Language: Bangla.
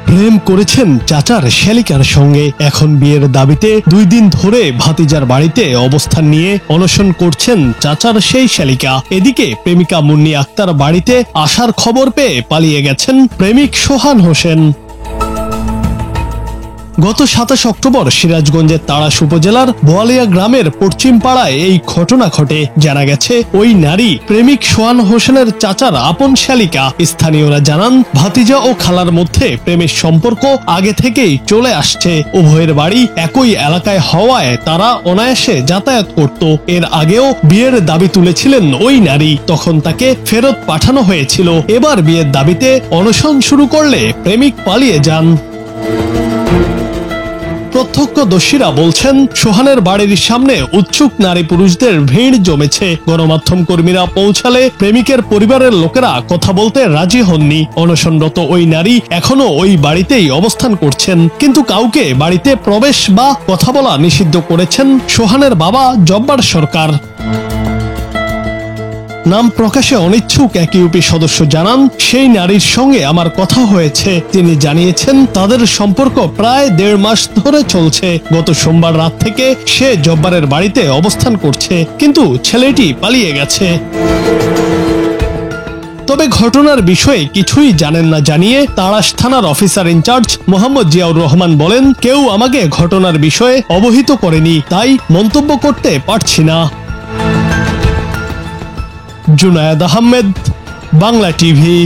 প্রেম করেছেন চাচার শ্যালিকার সঙ্গে। এখন বিয়ের দাবিতে 2 দিন ধরে ভাতিজার বাড়িতে অবস্থান নিয়ে অনশন করছেন চাচার সেই শ্যালিকা। এদিকে প্রেমিকা মুন্নি আক্তার বাড়িতে আসার খবর পেয়ে পালিয়ে গেছেন প্রেমিক সোহান হোসেন। গত 27 অক্টোবর সিরাজগঞ্জের তাড়াশ উপজেলার বোয়ালিয়া গ্রামের পশ্চিম পাড়ায় এই ঘটনা ঘটে। জানা গেছে ওই নারী প্রেমিক সোহান হোসেনের চাচার আপন শ্যালিকা। স্থানীয়রা জানান, ভাতিজা ও খালার মধ্যে প্রেমের সম্পর্ক আগে থেকেই চলে আসছে। উভয়ের বাড়ি একই এলাকায় হওয়ায় তারা অনায়াসে যাতায়াত করত। এর আগেও বিয়ের দাবি তুলেছিলেন ওই নারী, তখন তাকে ফেরত পাঠানো হয়েছিল। এবার বিয়ের দাবিতে অনশন শুরু করলে প্রেমিক পালিয়ে যান। প্রত্যক্ষদর্শীরা বলছেন, সোহানের বাড়ির সামনে উৎসুক নারী পুরুষদের ভিড় জমেছে। গণমাধ্যম কর্মীরা পৌঁছালে প্রেমিকের পরিবারের লোকেরা কথা বলতে রাজি হননি। অনশনরত ওই নারী এখনো ওই বাড়িতেই অবস্থান করছেন, কিন্তু কাউকে বাড়িতে প্রবেশ বা কথা বলা নিষিদ্ধ করেছেন সোহানের বাবা জব্বার সরকার। নাম প্রকাশে অনিচ্ছুক এক ইউপি সদস্য জানান, সেই নারীর সঙ্গে আমার কথা হয়েছে। তিনি জানিয়েছেন তাদের সম্পর্ক প্রায় 1.5 মাস ধরে চলছে। গত সোমবার রাত থেকে সে জব্বারের বাড়িতে অবস্থান করছে, কিন্তু ছেলেটি পালিয়ে গেছে। তবে ঘটনার বিষয়ে কিছুই জানেন না জানিয়ে তাড়াশ থানার অফিসার ইনচার্জ মোহাম্মদ জিয়াউর রহমান বলেন, কেউ আমাকে ঘটনার বিষয়ে অবহিত করেনি, তাই মন্তব্য করতে পারছি না। জুনায়েদ আহমেদ, বাংলা টিভি।